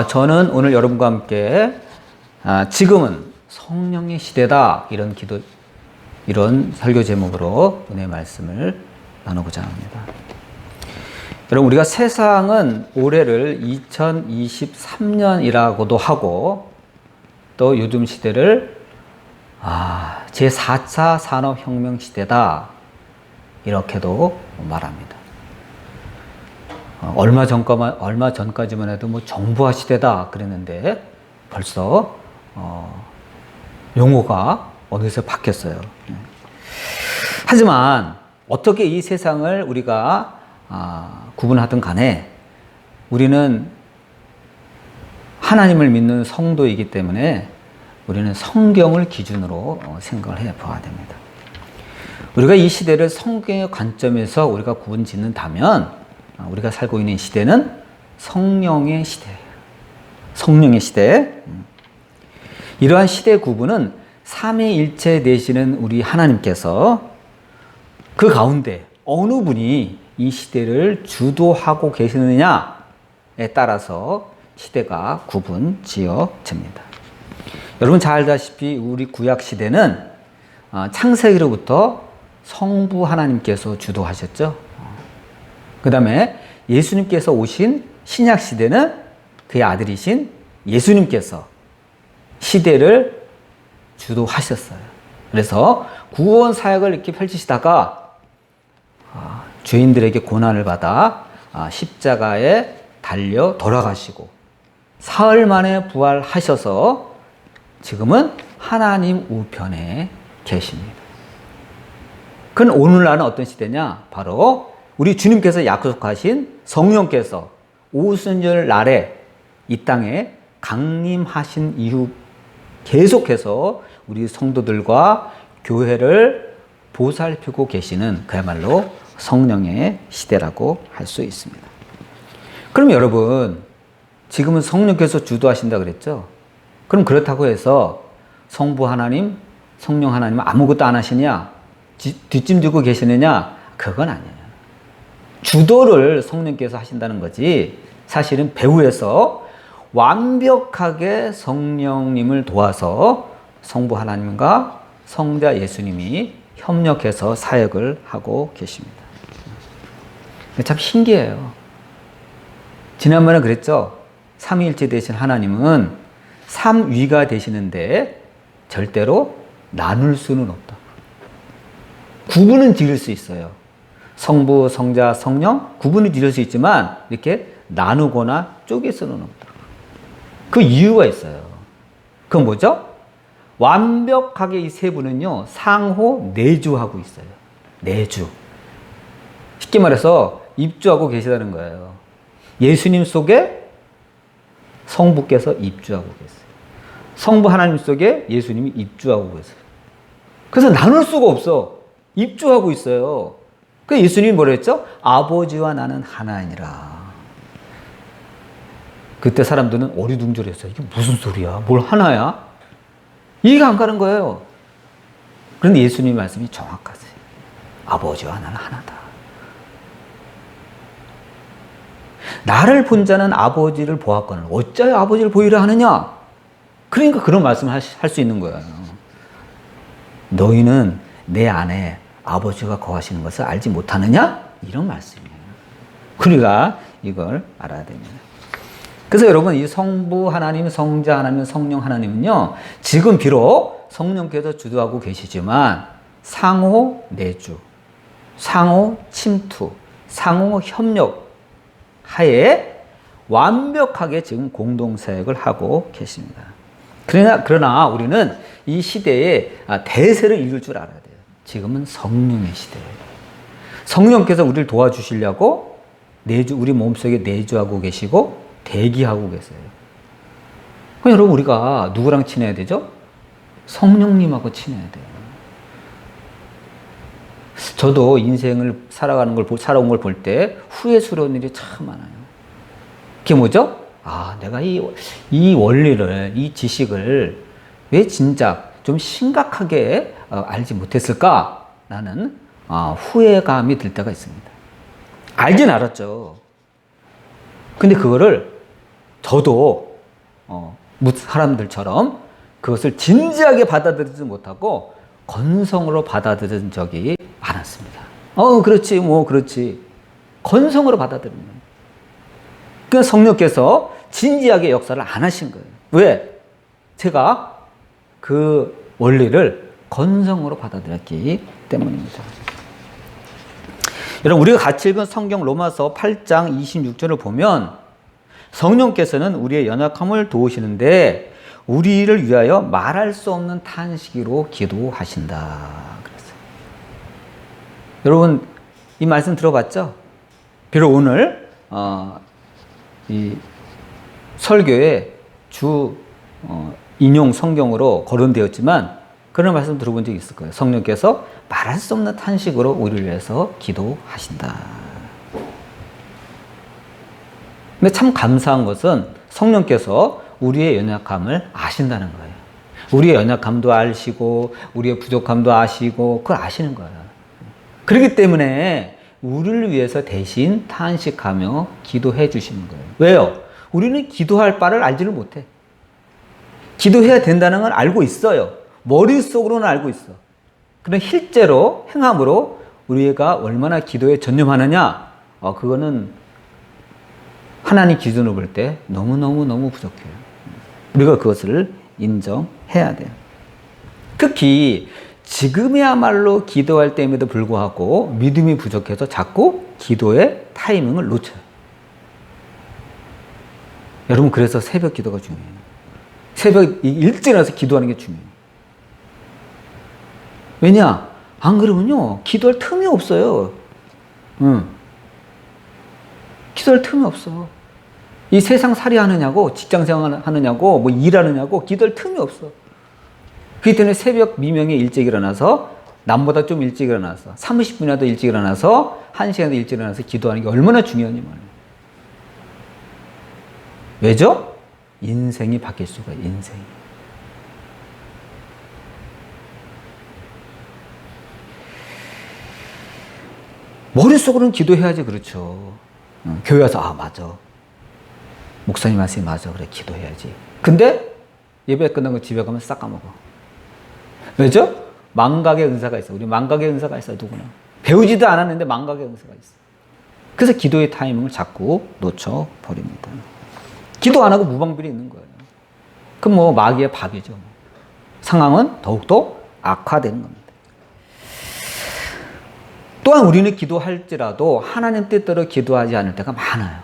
저는 오늘 여러분과 함께 지금은 성령의 시대다 이런 설교 제목으로 은혜의 말씀을 나누고자 합니다. 여러분, 우리가 세상은 올해를 2023년이라고도 하고 또 요즘 시대를 제4차 산업혁명 시대다 이렇게도 말합니다. 얼마 전까지만 해도 정보화 시대다 그랬는데 벌써 용어가 어느새 바뀌었어요. 하지만 어떻게 이 세상을 우리가 구분하든 간에 우리는 하나님을 믿는 성도이기 때문에 우리는 성경을 기준으로 생각을 해 봐야 됩니다. 우리가 이 시대를 성경의 관점에서 우리가 구분 짓는다면 우리가 살고 있는 시대는 성령의 시대예요. 성령의 시대. 이러한 시대 구분은 삼위일체 되시는 우리 하나님께서 그 가운데 어느 분이 이 시대를 주도하고 계시느냐에 따라서 시대가 구분 지어집니다. 여러분 잘 알다시피 우리 구약 시대는 창세기로부터 성부 하나님께서 주도하셨죠. 그 다음에 예수님께서 오신 신약 시대는 그의 아들이신 예수님께서 시대를 주도하셨어요. 그래서 구원 사역을 이렇게 펼치시다가 죄인들에게 고난을 받아 십자가에 달려 돌아가시고 사흘 만에 부활하셔서 지금은 하나님 우편에 계십니다. 그건 오늘날은 어떤 시대냐? 바로 우리 주님께서 약속하신 성령께서 오순절 날에 이 땅에 강림하신 이후 계속해서 우리 성도들과 교회를 보살피고 계시는 그야말로 성령의 시대라고 할 수 있습니다. 그럼 여러분, 지금은 성령께서 주도하신다 그랬죠? 그럼 그렇다고 해서 성부 하나님, 성령 하나님은 아무것도 안 하시냐? 뒷짐지고 계시느냐? 그건 아니에요. 주도를 성령께서 하신다는 거지, 사실은 배후에서 완벽하게 성령님을 도와서 성부 하나님과 성자 예수님이 협력해서 사역을 하고 계십니다. 참 신기해요. 지난번에 그랬죠? 삼위일체 되신 하나님은 삼위가 되시는데 절대로 나눌 수는 없다. 구분은 지을 수 있어요. 성부, 성자, 성령 구분을 지을 수 있지만 이렇게 나누거나 쪼갤 수는 없다. 그 이유가 있어요. 그건 뭐죠? 완벽하게 이 세 분은요 상호 내주하고 있어요. 내주. 쉽게 말해서 입주하고 계시다는 거예요. 예수님 속에 성부께서 입주하고 계세요. 성부 하나님 속에 예수님이 입주하고 계세요. 그래서 나눌 수가 없어. 입주하고 있어요. 그 예수님이 뭐라 했죠? 아버지와 나는 하나이니라. 그때 사람들은 어리둥절했어요. 이게 무슨 소리야? 뭘 하나야? 이해가 안 가는 거예요. 그런데 예수님의 말씀이 정확하세요. 아버지와 나는 하나다. 나를 본 자는 아버지를 보았거늘 어찌하여 아버지를 보이려 하느냐? 그러니까 그런 말씀을 할 수 있는 거예요. 너희는 내 안에 아버지가 거하시는 것을 알지 못하느냐? 이런 말씀이에요. 우리가 이걸 알아야 됩니다. 그래서 여러분, 이 성부 하나님, 성자 하나님, 성령 하나님은요, 지금 비록 성령께서 주도하고 계시지만 상호 내주, 상호 침투, 상호 협력 하에 완벽하게 지금 공동사역을 하고 계십니다. 그러나 우리는 이 시대에 대세를 읽을 줄 알아야 돼요. 지금은 성령의 시대예요. 성령께서 우리를 도와주시려고 우리 몸속에 내주하고 계시고 대기하고 계세요. 그럼 여러분, 우리가 누구랑 친해야 되죠? 성령님하고 친해야 돼요. 저도 인생을 살아온 걸 볼 때 후회스러운 일이 참 많아요. 그게 뭐죠? 내가 이 원리를, 이 지식을 왜 진작 좀 심각하게 알지 못했을까라는 후회감이 들 때가 있습니다. 알긴 알았죠. 근데 그거를 저도 사람들처럼 그것을 진지하게 받아들이지 못하고 건성으로 받아들인 적이 많았습니다. 그렇지, 그렇지. 건성으로 받아들이는 거예요. 그러니까 성령께서 진지하게 역사를 안 하신 거예요. 왜? 제가 그 원리를 건성으로 받아들였기 때문입니다. 여러분, 우리가 같이 읽은 성경 로마서 8장 26절을 보면 성령께서는 우리의 연약함을 도우시는데 우리를 위하여 말할 수 없는 탄식으로 기도하신다. 그랬어요. 여러분, 이 말씀 들어봤죠? 비록 오늘 이 설교에 주 인용 성경으로 거론되었지만 그런 말씀 들어본 적 있을 거예요. 성령께서 말할 수 없는 탄식으로 우리를 위해서 기도하신다. 근데 참 감사한 것은 성령께서 우리의 연약함을 아신다는 거예요. 우리의 연약함도 아시고 우리의 부족함도 아시고 그걸 아시는 거예요. 그렇기 때문에 우리를 위해서 대신 탄식하며 기도해 주시는 거예요. 왜요? 우리는 기도할 바를 알지를 못해. 기도해야 된다는 걸 알고 있어요. 머릿속으로는 알고 있어. 그런데 실제로 행함으로 우리가 얼마나 기도에 전념하느냐, 그거는 하나님 기준으로 볼 때 너무너무 부족해요. 우리가 그것을 인정해야 돼요. 특히 지금이야말로 기도할 때임에도 불구하고 믿음이 부족해서 자꾸 기도의 타이밍을 놓쳐요. 여러분, 그래서 새벽 기도가 중요해요. 새벽 일찍 일어나서 기도하는 게 중요해요. 왜냐? 안 그러면요, 기도할 틈이 없어요. 기도할 틈이 없어. 이 세상 살이 하느냐고, 직장 생활 하느냐고, 뭐 일하느냐고, 기도할 틈이 없어. 그렇기 때문에 새벽 미명에 일찍 일어나서, 남보다 좀 일찍 일어나서, 30분이라도 일찍 일어나서, 1시간도 일찍 일어나서 기도하는 게 얼마나 중요하냐면. 왜죠? 인생이 바뀔 수가 있어요, 인생이. 머릿속으로는 기도해야지, 그렇죠. 교회 와서, 맞아. 목사님 말씀이 맞아. 그래, 기도해야지. 근데 예배 끝나고 집에 가면 싹 까먹어. 왜죠? 망각의 은사가 있어. 우리 망각의 은사가 있어, 누구나. 배우지도 않았는데 망각의 은사가 있어. 그래서 기도의 타이밍을 자꾸 놓쳐버립니다. 기도 안 하고 무방비리 있는 거예요. 그럼 뭐 마귀의 밥이죠. 상황은 더욱더 악화되는 겁니다. 또한 우리는 기도할지라도 하나님 뜻대로 기도하지 않을 때가 많아요.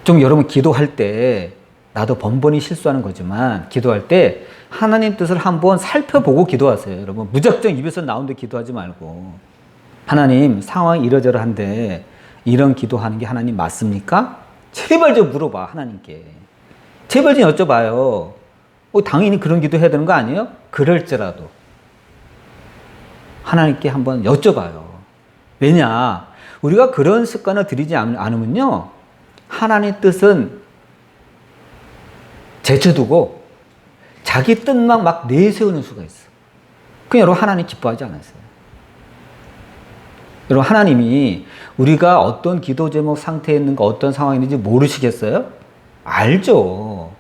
좀 여러분 기도할 때 나도 번번이 실수하는 거지만 기도할 때 하나님 뜻을 한번 살펴보고 기도하세요. 여러분 무작정 입에서 나오는데 기도하지 말고 하나님 상황이 이러저러한데 이런 기도하는 게 하나님 맞습니까? 제발 좀 물어봐 하나님께. 제발 좀 여쭤봐요. 당연히 그런 기도 해야 되는 거 아니에요? 그럴지라도 하나님께 한번 여쭤봐요. 왜냐? 우리가 그런 습관을 들이지 않으면요 하나님 뜻은 제쳐두고 자기 뜻만 막 내세우는 수가 있어. 그냥 여러분 하나님 기뻐하지 않았어요. 여러분 하나님이 우리가 어떤 기도 제목 상태에 있는가 어떤 상황이 있는지 모르시겠어요? 알죠.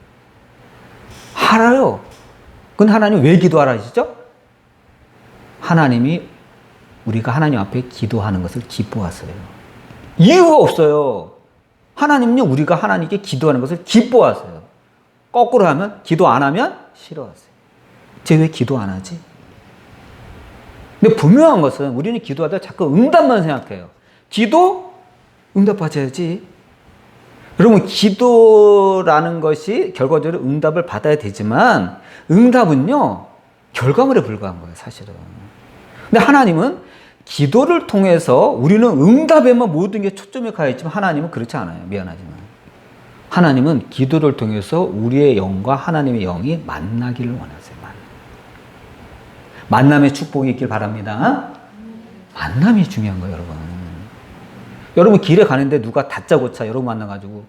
알아요. 근데 하나님 왜 기도하라 하시죠? 하나님이 우리가 하나님 앞에 기도하는 것을 기뻐하세요. 이유가 없어요. 하나님은요 우리가 하나님께 기도하는 것을 기뻐하세요. 거꾸로 하면 기도 안 하면 싫어하세요. 쟤 왜 기도 안 하지? 근데 분명한 것은 우리는 기도하다 자꾸 응답만 생각해요. 기도? 응답받아야지. 여러분 기도라는 것이 결과적으로 응답을 받아야 되지만 응답은요 결과물에 불과한 거예요 사실은. 근데 하나님은 기도를 통해서 우리는 응답에만 모든 게 초점이 가 있지만 하나님은 그렇지 않아요. 미안하지만 하나님은 기도를 통해서 우리의 영과 하나님의 영이 만나기를 원하세요. 만남의 축복이 있길 바랍니다. 만남이 중요한 거예요, 여러분. 여러분 길에 가는데 누가 다짜고짜 여러분 만나가지고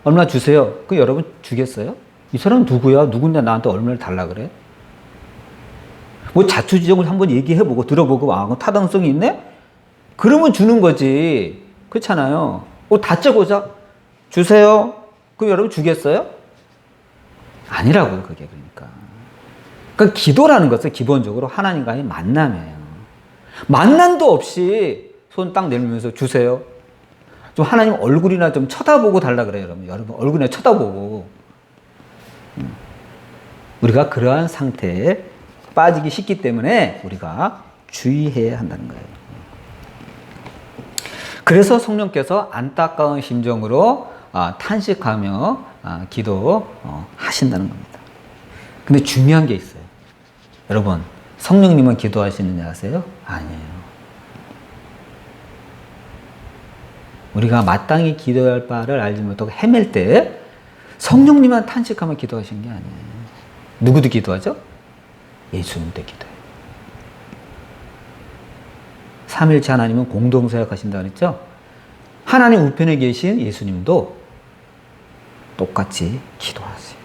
얼마 주세요. 그 여러분 주겠어요? 이 사람 누구야? 누군데 나한테 얼마를 달라 그래? 뭐 자초지종을 한번 얘기해보고 들어보고 그럼 타당성이 있네? 그러면 주는 거지. 그렇잖아요. 다짜고짜 주세요. 그럼 여러분 주겠어요? 아니라고요, 그게 그러니까. 그러니까 기도라는 것은 기본적으로 하나님과의 만남이에요. 만남도 없이 손 딱 내밀면서 주세요. 좀 하나님 얼굴이나 좀 쳐다보고 달라 그래요, 여러분. 여러분 얼굴이나 쳐다보고. 우리가 그러한 상태에 빠지기 쉽기 때문에 우리가 주의해야 한다는 거예요. 그래서 안타까운 심정으로 탄식하며 기도하신다는 겁니다. 근데 중요한 게 있어요. 여러분, 성령님은 기도하시느냐 아세요? 아니에요. 우리가 마땅히 기도할 바를 알지 못하고 헤맬 때 성령님만 탄식하며 기도하시는 게 아니에요. 누구도 기도하죠? 예수님도 기도해요. 삼일체 하나님은 공동사역하신다 그랬죠? 하나님 우편에 계신 예수님도 똑같이 기도하세요.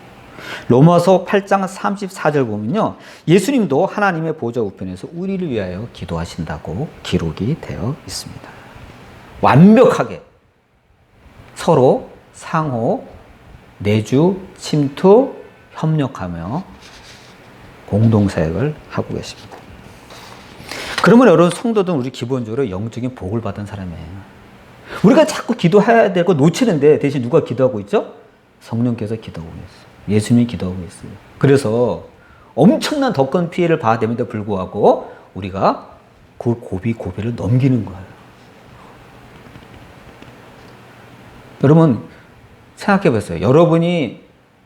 로마서 8장 34절 보면요. 예수님도 하나님의 보좌 우편에서 우리를 위하여 기도하신다고 기록이 되어 있습니다. 완벽하게 서로 상호, 내주, 침투, 협력하며 공동사역을 하고 계십니다. 그러면 여러분 성도들은 우리 기본적으로 영적인 복을 받은 사람이에요. 우리가 자꾸 기도해야 되고 놓치는데 대신 누가 기도하고 있죠? 성령께서 기도하고 있어요. 예수님이 기도하고 있어요. 그래서 엄청난 더 큰 피해를 봐야 됨에도 불구하고 우리가 그 고비를 넘기는 거예요. 여러분 생각해 보세요. 여러분의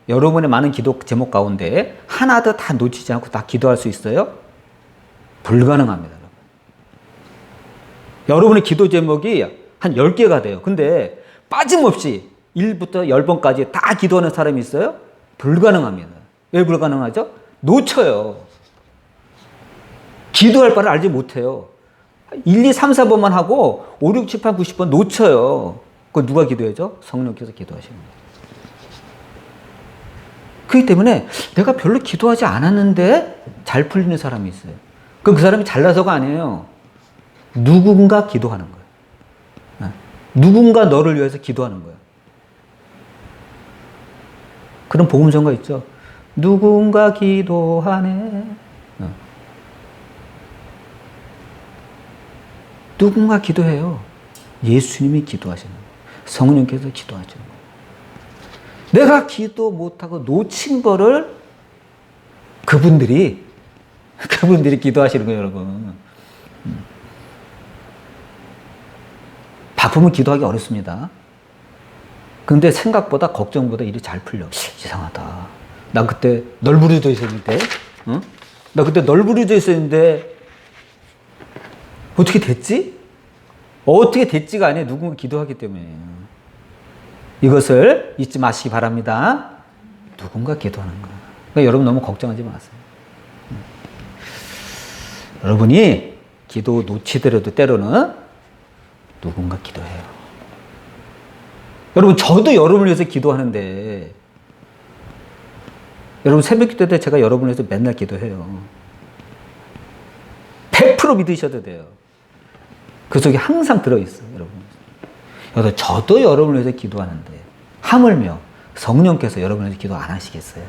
많은 기도 제목 가운데 하나도 다 놓치지 않고 다 기도할 수 있어요? 불가능합니다. 여러분의 기도 제목이 한 10개가 돼요. 근데 빠짐없이 1부터 10번까지 다 기도하는 사람이 있어요? 불가능합니다. 왜 불가능하죠? 놓쳐요. 기도할 바를 알지 못해요. 1, 2, 3, 4번만 하고 5, 6, 7, 8, 9, 10번 놓쳐요. 그거 누가 기도해줘? 성령께서 기도하시는 거예요. 그렇기 때문에 내가 별로 기도하지 않았는데 잘 풀리는 사람이 있어요. 그럼 그 사람이 잘나서가 아니에요. 누군가 기도하는 거예요. 누군가 너를 위해서 기도하는 거예요. 그런 복음성가 있죠. 누군가 기도하네. 누군가 기도해요. 예수님이 기도하시는 거예요. 성령께서 기도하시는 거예요. 내가 기도 못하고 놓친 거를 그분들이 기도하시는 거예요, 여러분. 바쁘면 기도하기 어렵습니다. 근데 생각보다 걱정보다 일이 잘 풀려. 이상하다. 나 그때 널브러져 있었는데, 응? 나 그때 널브러져 있었는데 어떻게 됐지? 어떻게 됐지가 아니에요. 누군가 기도하기 때문에. 이것을 잊지 마시기 바랍니다. 누군가 기도하는 거예요. 그러니까 여러분 너무 걱정하지 마세요. 여러분이 기도 놓치더라도 때로는 누군가 기도해요. 여러분 저도 여러분을 위해서 기도하는데 여러분 새벽 기도 때 제가 여러분을 위해서 맨날 기도해요. 100% 믿으셔도 돼요. 그 속에 항상 들어있어요, 여러분. 저도 여러분을 위해서 기도하는데 하물며 성령께서 여러분을 위해서 기도 안 하시겠어요?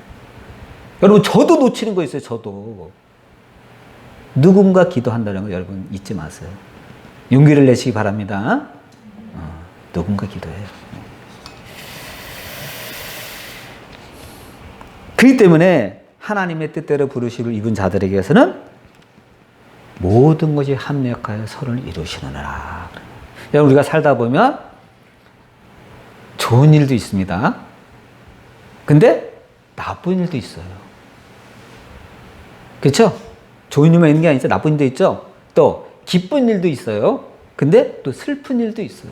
여러분 저도 놓치는 거 있어요. 저도 누군가 기도한다는 거 여러분 잊지 마세요. 용기를 내시기 바랍니다. 누군가 기도해요. 그렇기 때문에 하나님의 뜻대로 부르심을 입은 자들에게서는 모든 것이 합력하여 선을 이루시느니라. 여러분 우리가 살다 보면 좋은 일도 있습니다. 근데 나쁜 일도 있어요. 그렇죠? 좋은 일만 있는 게 아니죠. 나쁜 일도 있죠. 또 기쁜 일도 있어요. 근데 또 슬픈 일도 있어요.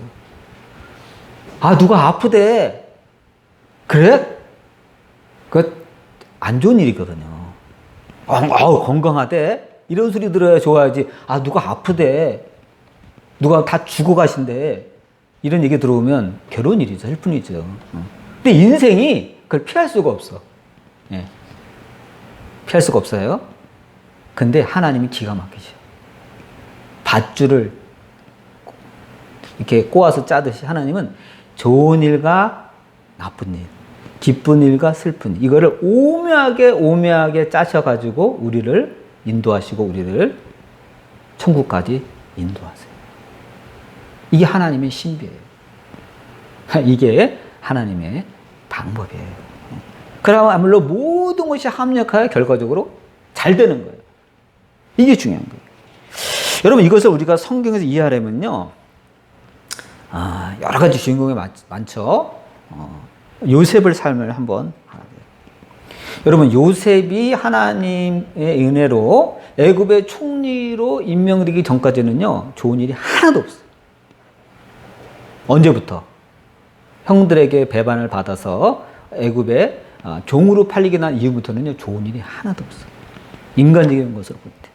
아 누가 아프대. 그래? 그거 안 좋은 일이거든요. 건강하대. 이런 소리 들어야 좋아야지. 아 누가 아프대. 누가 다 죽어가신대. 이런 얘기 들어오면 괴로운 일이죠. 슬픈 일이죠. 근데 인생이 그걸 피할 수가 없어. 예. 피할 수가 없어요. 근데 하나님이 기가 막히셔. 밧줄을 이렇게 꼬아서 짜듯이 하나님은 좋은 일과 나쁜 일, 기쁜 일과 슬픈 일, 이거를 오묘하게 짜셔가지고 우리를 인도하시고 우리를 천국까지 인도하세요. 이게 하나님의 신비예요. 이게 하나님의 방법이에요. 그러므로 모든 것이 합력하여 결과적으로 잘 되는 거예요. 이게 중요한 거예요. 여러분, 이것을 우리가 성경에서 이해하려면요, 여러 가지 주인공이 많죠. 요셉을 삶을 한번 알아야 돼요. 여러분, 요셉이 하나님의 은혜로 애굽의 총리로 임명되기 전까지는요, 좋은 일이 하나도 없어요. 언제부터? 형들에게 배반을 받아서 애굽에 종으로 팔리게 난 이후부터는요, 좋은 일이 하나도 없어요. 인간적인 것으로 볼 때.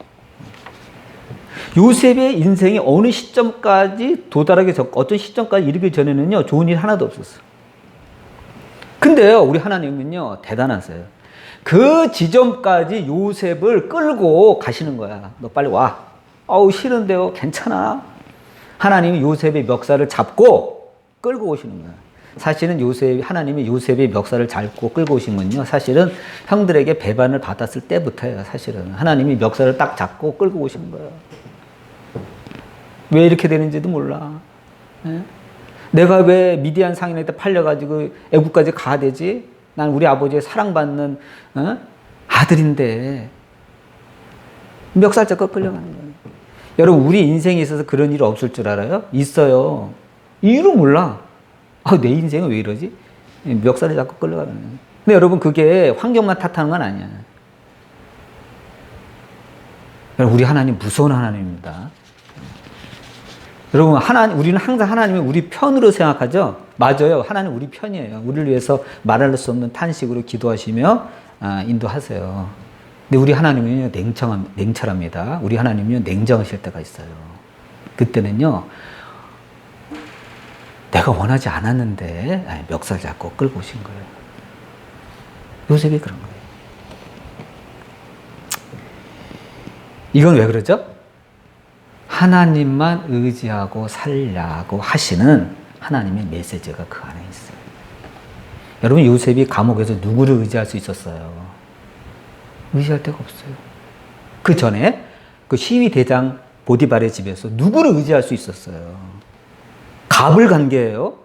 요셉의 인생이 어느 시점까지 도달하기 전, 어떤 시점까지 이르기 전에는요, 좋은 일 하나도 없었어요. 근데요, 우리 하나님은요, 대단하세요. 그 지점까지 요셉을 끌고 가시는 거야. 너 빨리 와. 어우, 싫은데요. 괜찮아. 하나님이 요셉의 멱살을 잡고 끌고 오시는 거야. 사실은 하나님이 요셉의 멱살을 잡고 끌고 오신 건요, 사실은 형들에게 배반을 받았을 때부터예요. 사실은 하나님이 멱살을 딱 잡고 끌고 오시는 거예요. 왜 이렇게 되는지도 몰라. 예? 내가 왜 미디안 상인한테 팔려가지고 애국까지 가야 되지? 난 우리 아버지의 사랑받는 아들인데 멱살 잡고 끌려가는 거예요. 여러분, 우리 인생에 있어서 그런 일이 없을 줄 알아요? 있어요. 이유를 몰라. 내 인생은 왜 이러지? 멱살을 잡고 끌려가는 거예요. 근데 여러분, 그게 환경만 탓하는 건 아니야. 여러분, 우리 하나님 무서운 하나님입니다. 여러분, 우리는 항상 하나님을 우리 편으로 생각하죠? 맞아요. 하나님 우리 편이에요. 우리를 위해서 말할 수 없는 탄식으로 기도하시며 인도하세요. 근데 우리 하나님은요, 냉철합니다. 우리 하나님은요, 냉정하실 때가 있어요. 그때는요, 내가 원하지 않았는데 멱살 잡고 끌고 오신 거예요. 요셉이 그런 거예요. 이건 왜 그러죠? 하나님만 의지하고 살라고 하시는 하나님의 메시지가 그 안에 있어요. 여러분, 요셉이 감옥에서 누구를 의지할 수 있었어요? 의지할 데가 없어요. 그 전에 그 시위 대장 보디발의 집에서 누구를 의지할 수 있었어요? 갑을 관계예요.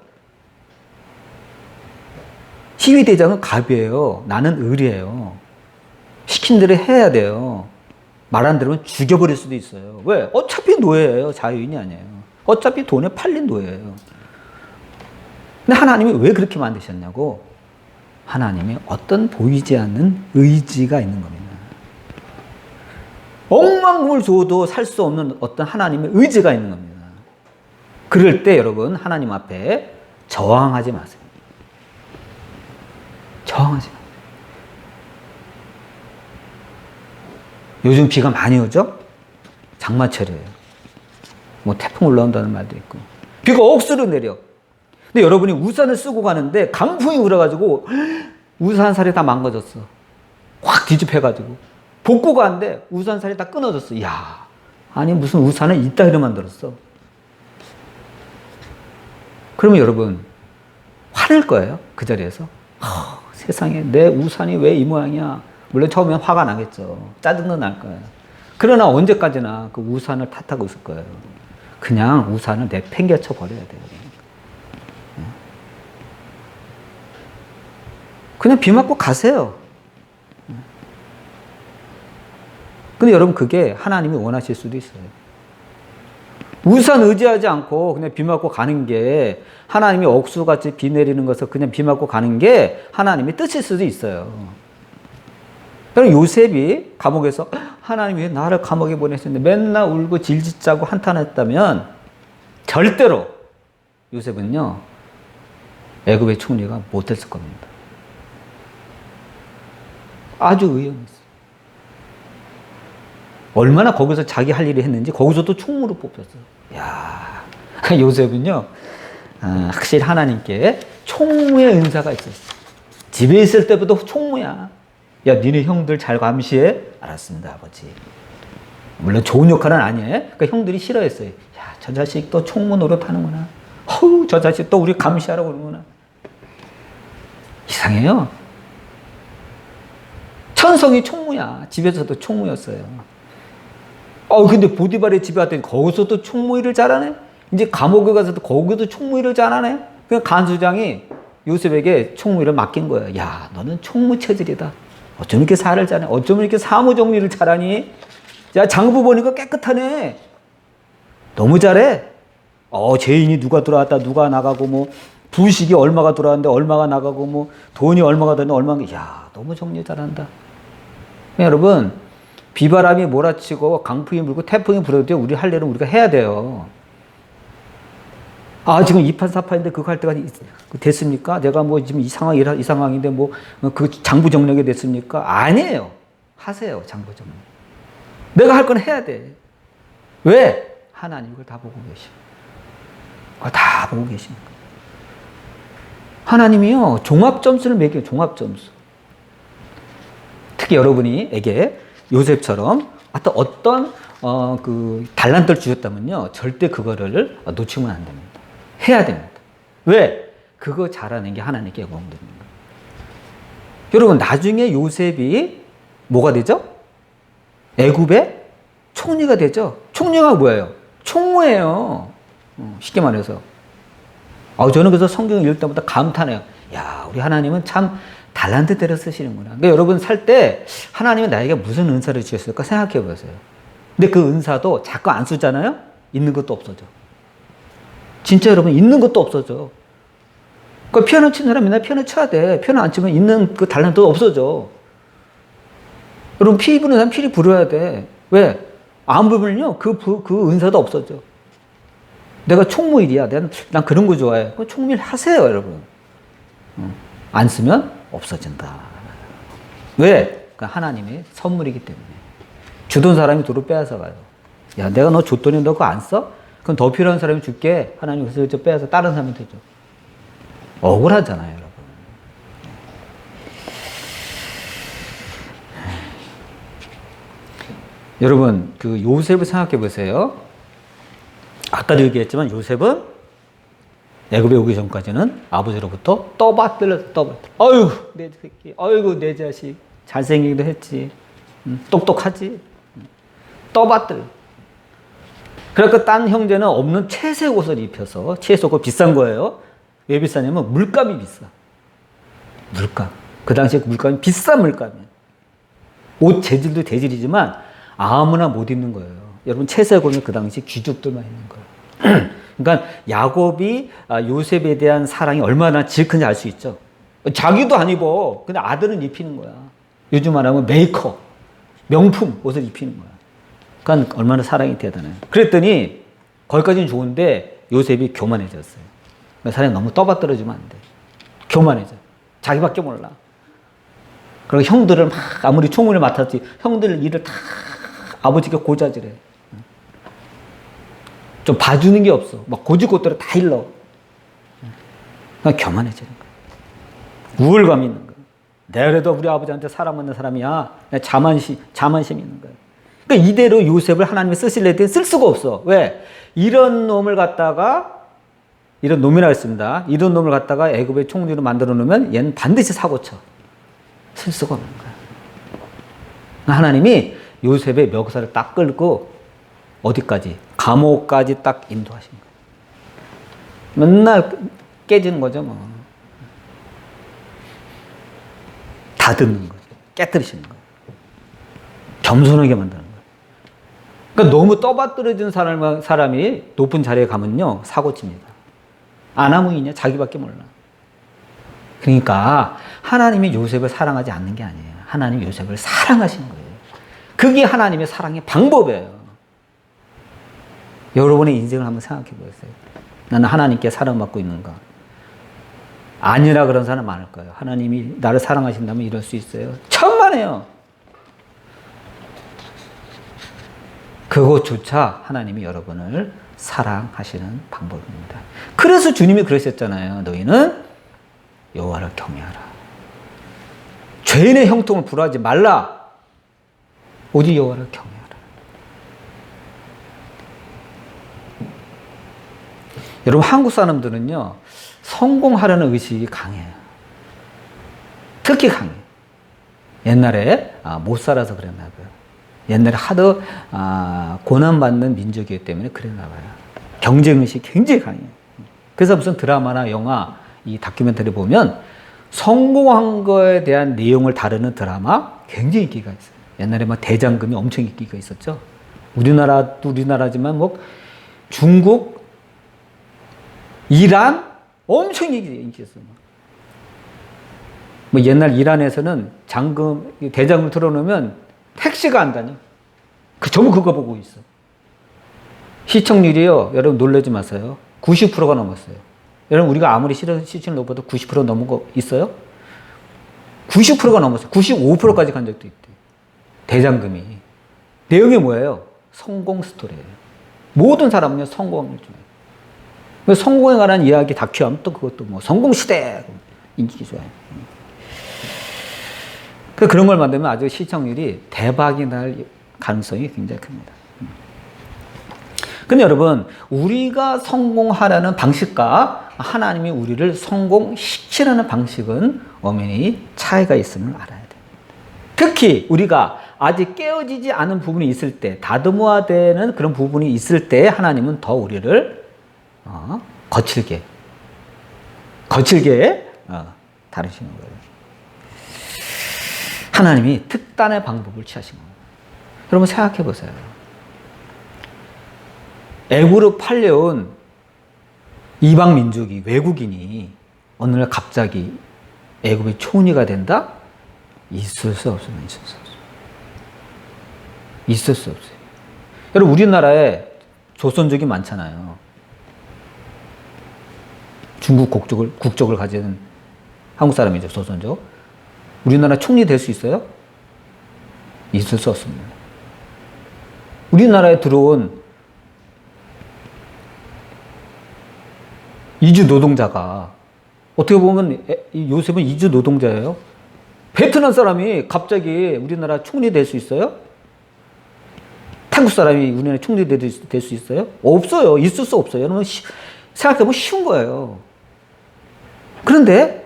시위 대장은 갑이에요. 나는 을이에요. 시킨 대로 해야 돼요. 말 안 들으면 죽여버릴 수도 있어요. 왜? 어차피 노예예요. 자유인이 아니에요. 어차피 돈에 팔린 노예예요. 근데 하나님이 왜 그렇게 만드셨냐고? 하나님이 어떤 보이지 않는 의지가 있는 겁니다. 억만 금을 줘도 살 수 없는 어떤 하나님의 의지가 있는 겁니다. 그럴 때 여러분, 하나님 앞에 저항하지 마세요. 저항하지 마세요. 요즘 비가 많이 오죠? 장마철이에요. 뭐 태풍 올라온다는 말도 있고. 비가 억수로 내려. 근데 여러분이 우산을 쓰고 가는데 강풍이 불어가지고 우산살이 다 망가졌어. 확 뒤집혀가지고. 복고 가는데 우산살이 다 끊어졌어. 이야, 아니 무슨 우산을 이따위로 만들었어. 그러면 여러분 화낼 거예요. 그 자리에서. 세상에 내 우산이 왜 이 모양이야. 물론 처음엔 화가 나겠죠. 짜증도 날 거예요. 그러나 언제까지나 그 우산을 탓하고 있을 거예요. 그냥 우산을 내팽개쳐 버려야 돼요. 그냥 비 맞고 가세요. 근데 여러분, 그게 하나님이 원하실 수도 있어요. 우산 의지하지 않고 그냥 비 맞고 가는 게, 하나님이 억수같이 비 내리는 것을 그냥 비 맞고 가는 게 하나님의 뜻일 수도 있어요. 그럼 요셉이 감옥에서 하나님이 왜 나를 감옥에 보내셨는데 맨날 울고 질질 짜고 한탄했다면 절대로 요셉은요, 애굽의 총리가 못했을 겁니다. 아주 의연했어요. 얼마나 거기서 자기 할 일을 했는지 거기서도 총무로 뽑혔어요. 야, 요셉은요, 확실히 하나님께 총무의 은사가 있었어요. 집에 있을 때부터 총무야. 야, 니네 형들 잘 감시해? 알았습니다, 아버지. 물론 좋은 역할은 아니에요. 그러니까 형들이 싫어했어요. 야, 저 자식 또 총무 노릇하는구나. 저 자식 또 우리 감시하라고 그러는구나. 이상해요. 천성이 총무야. 집에서도 총무였어요. 근데 보디발의 집에 왔더니 거기서도 총무일을 잘하네? 이제 감옥에 가서도 거기도 총무일을 잘하네? 그냥 간수장이 요셉에게 총무일을 맡긴 거예요. 야, 너는 총무 체질이다. 어쩜 이렇게 살을 잘해? 어쩜 이렇게 사무 정리를 잘하니? 야, 장부 보니까 깨끗하네. 너무 잘해. 죄인이 누가 들어왔다, 누가 나가고, 뭐, 부식이 얼마가 들어왔는데, 얼마가 나가고, 뭐, 돈이 얼마가 되는데, 얼마가, 야, 너무 정리 잘한다. 여러분, 비바람이 몰아치고, 강풍이 불고, 태풍이 불어도 우리 할 일은 우리가 해야 돼요. 지금 2판, 4판인데 그거 할 때가 됐습니까? 내가 뭐 지금 이 상황인데 뭐 그 장부 정력이 됐습니까? 아니에요. 하세요, 장부 정력. 내가 할 건 해야 돼. 왜? 하나님 그걸 다 보고 계셔. 다 보고 계십니다. 하나님이요, 종합점수를 매겨요, 종합점수. 특히 여러분에게 요셉처럼 어떤 그 달란트를 주셨다면요, 절대 그거를 놓치면 안 됩니다. 해야 됩니다. 왜? 그거 잘하는 게 하나님께 영광 됩니다. 여러분, 나중에 요셉이 뭐가 되죠? 애굽의 총리가 되죠. 총리가 뭐예요? 총무예요. 쉽게 말해서. 저는 그래서 성경을 읽을 때마다 감탄해요. 야, 우리 하나님은 참 달란트대로 쓰시는구나. 그러니까 여러분 살 때 하나님은 나에게 무슨 은사를 주셨을까 생각해 보세요. 근데 그 은사도 자꾸 안 쓰잖아요? 있는 것도 없어져. 진짜 여러분, 있는 것도 없어져. 그러니까 피아노 치는 사람 맨날 피아노 쳐야 돼. 피아노 안 치면 있는 그 달란트도 없어져. 여러분, 피 부는 사람 피리 불어야 돼. 왜? 안 불면요, 그 은사도 없어져. 내가 총무일이야. 난 그런 거 좋아해. 총무일 하세요, 여러분. 안 쓰면 없어진다. 왜? 그 하나님의 선물이기 때문에. 주던 사람이 도로 빼앗아 가요. 야, 내가 너 줬더니 너 그거 안 써? 그럼 더 필요한 사람이 줄게. 하나님 그래서 빼앗아 다른 사람한테 줘. 억울하잖아요, 여러분. 여러분, 그 요셉을 생각해 보세요. 아까도 얘기했지만 요셉은 애굽에 오기 전까지는 아버지로부터 떠받들려서 아유, 내 새끼, 아이고, 내 자식, 잘생기기도 했지, 똑똑하지, 떠받들. 그러니까 딴 형제는 없는 채색 옷을 입혀서, 채색 옷 비싼 거예요. 왜 비싸냐면 물감이 비싸. 물감. 그 당시에 물감이 비싼 물감이에요. 옷 재질도 재질이지만 아무나 못 입는 거예요. 여러분, 채색 옷은 그 당시 귀족들만 입는 거예요. 그러니까 야곱이 요셉에 대한 사랑이 얼마나 지극한지 알 수 있죠. 자기도 안 입어. 근데 아들은 입히는 거야. 요즘 말하면 메이커, 명품 옷을 입히는 거야. 그러니까 얼마나 사랑이 대단해요. 그랬더니 거기까지는 좋은데 요셉이 교만해졌어요. 그러니까 사람이 너무 떠받들어지면 안 돼. 교만해져. 자기밖에 몰라. 그리고 형들을 막 아무리 총무를 맡았지 형들 일을 다 아버지가 고자질해. 좀 봐주는 게 없어. 막 고지고대로 다 일러. 그러니까 교만해지는 거야. 우월감이 있는 거야. 내가 그래도 우리 아버지한테 사랑받는 사람이야. 자만심이 있는 거야. 그러니까 이대로 요셉을 하나님이 쓰실래 때 쓸 수가 없어. 왜? 이런 놈을 갖다가, 이런 놈이라 했습니다. 이런 놈을 갖다가 애굽의 총리로 만들어 놓으면 얘는 반드시 사고쳐. 쓸 수가 없는 거야. 하나님이 요셉의 멱살을 딱 끌고 어디까지? 감옥까지 딱 인도하신 거예요. 맨날 깨지는 거죠, 뭐. 다듬는 거죠. 깨뜨리시는 거예요. 겸손하게 만드는 거예요. 그러니까 너무 떠받들어진 사람이 높은 자리에 가면요, 사고칩니다. 아나무인이냐? 자기밖에 몰라. 그러니까 하나님이 요셉을 사랑하지 않는 게 아니에요. 하나님이 요셉을 사랑하시는 거예요. 그게 하나님의 사랑의 방법이에요. 여러분의 인생을 한번 생각해 보세요. 나는 하나님께 사랑받고 있는가? 아니라 그런 사람 많을 거예요. 하나님이 나를 사랑하신다면 이럴 수 있어요. 천만에요. 그것조차 하나님이 여러분을 사랑하시는 방법입니다. 그래서 주님이 그러셨잖아요. 너희는 여호와를 경외하라. 죄인의 형통을 불하지 말라. 오직 여호와를 경외하라. 여러분, 한국 사람들은요, 성공하려는 의식이 강해요. 특히 강해요. 옛날에 못 살아서 그랬나 봐요. 옛날에 하도 고난받는 민족이기 때문에 그랬나 봐요. 경쟁의식이 굉장히 강해요. 그래서 무슨 드라마나 영화, 이 다큐멘터리 보면 성공한 거에 대한 내용을 다루는 드라마 굉장히 인기가 있어요. 옛날에 막 대장금이 엄청 인기가 있었죠. 우리나라도 우리나라지만 뭐 중국, 이란 엄청 인기 있어요. 뭐 옛날 이란에서는 대장금 틀어놓으면 택시가 안 다녀. 전부 그거 보고 있어. 시청률이요, 여러분 놀라지 마세요. 90%가 넘었어요. 여러분 우리가 아무리 시청률 높아도 90% 넘은 거 있어요? 90%가 넘었어요. 95%까지 간 적도 있대. 대장금이. 내용이 뭐예요? 성공 스토리예요. 모든 사람은요 성공을 좋아해요. 성공에 관한 이야기 다큐하면 또 그것도 뭐 성공시대 인기 좋아요. 그런 걸 만들면 아주 시청률이 대박이 날 가능성이 굉장히 큽니다. 근데 여러분, 우리가 성공하라는 방식과 하나님이 우리를 성공시키라는 방식은 엄연히 차이가 있음을 알아야 됩니다. 특히 우리가 아직 깨어지지 않은 부분이 있을 때, 다듬어야 되는 그런 부분이 있을 때 하나님은 더 우리를 거칠게 다루시는 거예요. 하나님이 특단의 방법을 취하신 겁니다. 여러분 생각해 보세요. 애굽으로 팔려온 이방 민족이, 외국인이 어느 날 갑자기 애굽의 총리가 된다? 있을 수 없어요. 있을 수 없어요. 여러분 우리나라에 조선족이 많잖아요. 중국 국적을 가진 한국 사람이죠, 조선족. 우리나라 총리 될 수 있어요? 있을 수 없습니다. 우리나라에 들어온 이주 노동자가 어떻게 보면 요셉은 이주 노동자예요. 베트남 사람이 갑자기 우리나라 총리 될 수 있어요? 태국 사람이 우리나라 총리 될 수 있어요? 없어요. 있을 수 없어요. 여러분 생각해보면 쉬운 거예요. 그런데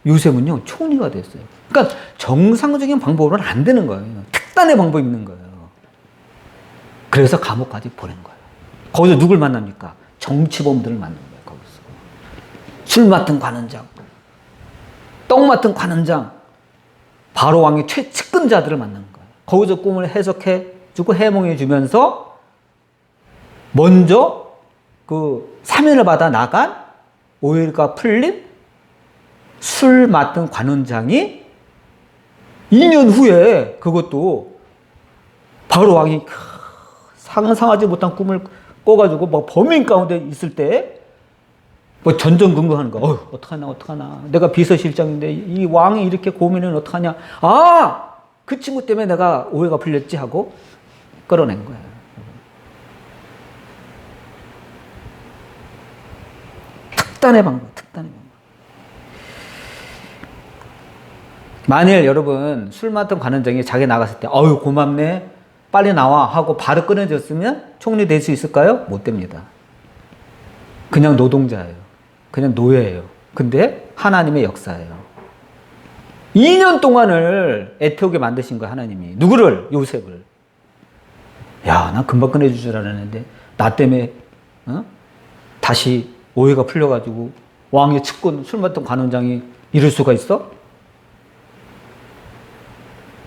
요셉은요 총리가 됐어요. 그러니까 정상적인 방법으로는 안 되는 거예요. 특단의 방법이 있는 거예요. 그래서 감옥까지 보낸 거예요. 거기서 누굴 만납니까? 정치범들을 만난 거예요. 거기서 술 맡은 관원장, 떡 맡은 관원장, 바로 왕의 최측근자들을 만난 거예요. 거기서 꿈을 해석해주고 해몽해주면서 먼저 그 사면을 받아 나간 오해가 풀린 술 맡은 관원장이 2년 후에 그것도 바로 왕이 상상하지 못한 꿈을 꿔가지고 뭐 범인 가운데 있을 때 뭐 전전긍긍하는 거. 어떡하나. 내가 비서실장인데 이 왕이 이렇게 고민은 어떡하냐. 그 친구 때문에 내가 오해가 풀렸지 하고 끌어낸 거예요. 특단의 방법. 만일 여러분 술 맡은 관원장이 자기 나갔을 때 고맙네 빨리 나와 하고 바로 끊어졌으면 총리 될 수 있을까요? 못 됩니다. 그냥 노동자예요. 그냥 노예예요. 근데 하나님의 역사예요. 2년 동안을 애태우게 만드신 거예요. 하나님이. 누구를? 요셉을. 난 금방 끊어줄 줄 알았는데 나 때문에 다시 오해가 풀려가지고 왕의 측근 술 맡은 관원장이 이럴 수가 있어?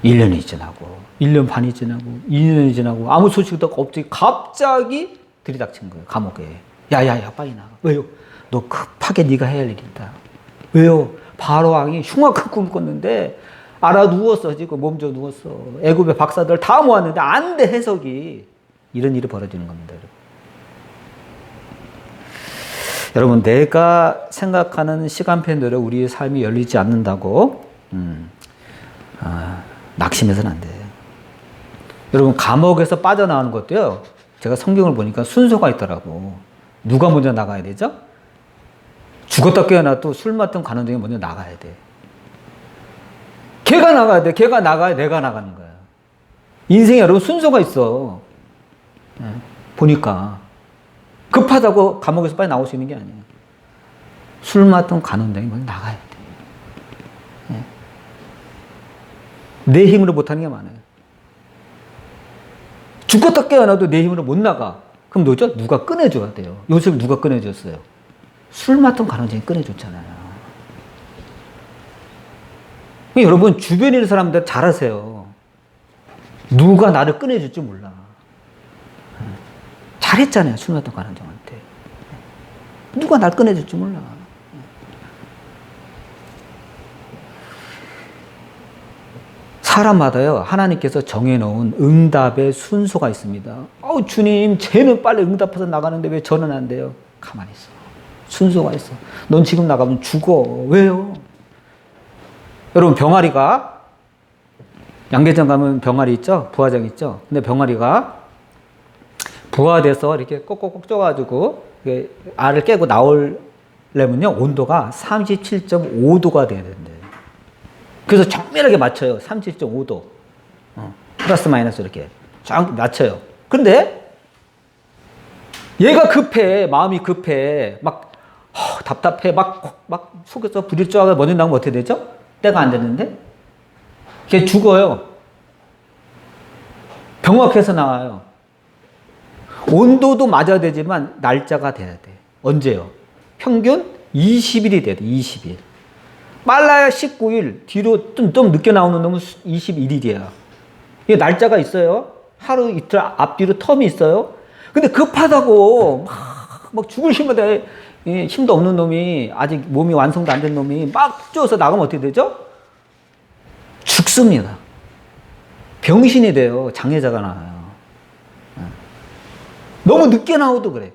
1년이 지나고 1년 반이 지나고 2년이 지나고 아무 소식도 없이 갑자기 들이닥친 거예요. 감옥에. 야야야 빨리 나가. 왜요? 너 급하게 네가 해야 할 일이 있다. 왜요? 바로 왕이 흉악한 꿈을 꿨는데 알아 누웠어. 지금 몸져 누웠어. 애굽의 박사들 다 모았는데 안 돼 해석이. 이런 일이 벌어지는 겁니다. 여러분 내가 생각하는 시간표대로 우리의 삶이 열리지 않는다고 낙심해서는 안 돼요. 여러분 감옥에서 빠져나오는 것도요. 제가 성경을 보니까 순서가 있더라고. 누가 먼저 나가야 되죠? 죽었다 깨어나도 술 맡은 관원장이 먼저 나가야 돼. 걔가 나가야 돼. 걔가 나가야 내가 나가는 거야. 인생에 여러분 순서가 있어. 보니까 급하다고 감옥에서 빨리 나올 수 있는 게 아니에요. 술 맡은 관원장이 먼저 나가야 돼. 내 힘으로 못하는 게 많아요. 죽었다 깨어나도 내 힘으로 못 나가. 그럼 뭐죠? 누가 꺼내줘야 돼요. 요셉을 누가 꺼내줬어요? 술 맡은 가난쟁이 꺼내줬잖아요. 여러분 주변에 있는 사람들 잘하세요. 누가 나를 꺼내줄 줄 몰라. 잘했잖아요. 술 맡은 가난쟁이한테. 누가 날 꺼내줄 줄 몰라. 사람마다요, 하나님께서 정해놓은 응답의 순서가 있습니다. 주님, 쟤는 빨리 응답해서 나가는데 왜 저는 안 돼요? 가만히 있어. 순서가 있어. 넌 지금 나가면 죽어. 왜요? 여러분, 병아리가, 양계장 가면 병아리 있죠? 부화장 있죠? 근데 병아리가 부화돼서 이렇게 꼭꼭꼭 쪄가지고 알을 깨고 나오려면요, 온도가 37.5도가 돼야 된대요. 그래서 정밀하게 맞춰요. 37.5도. 플러스 마이너스 이렇게 쫙 맞춰요. 그런데 얘가 급해. 마음이 급해. 막 답답해. 막 속에서 부딪 쪄가 먼저 나오면 어떻게 되죠? 때가 안 됐는데 걔 죽어요. 병확해서 나와요. 온도도 맞아야 되지만 날짜가 돼야 돼. 언제요? 평균 20일이 돼야 돼. 20일. 빨라야 19일, 뒤로 좀 늦게 나오는 놈은 21일이야. 이게 날짜가 있어요. 하루 이틀 앞뒤로 텀이 있어요. 근데 급하다고 막 죽을 힘인데 힘도 없는 놈이, 아직 몸이 완성도 안 된 놈이 막 쪼어서 나가면 어떻게 되죠? 죽습니다. 병신이 돼요. 장애자가 나와요. 너무 늦게 나오도 그래.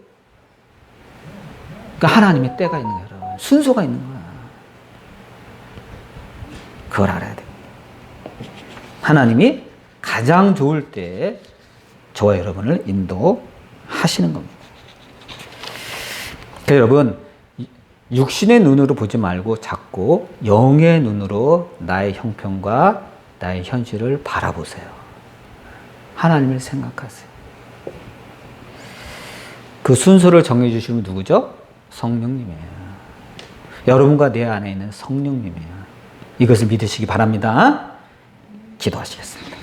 그러니까 하나님의 때가 있는 거예요. 여러분. 순서가 있는 거야. 그걸 알아야 돼요. 하나님이 가장 좋을 때 저와 여러분을 인도하시는 겁니다. 그러니까 여러분, 육신의 눈으로 보지 말고 자꾸 영의 눈으로 나의 형편과 나의 현실을 바라보세요. 하나님을 생각하세요. 그 순서를 정해주시는 누구죠? 성령님이에요. 여러분과 내 안에 있는 성령님이에요. 이것을 믿으시기 바랍니다. 기도하시겠습니다.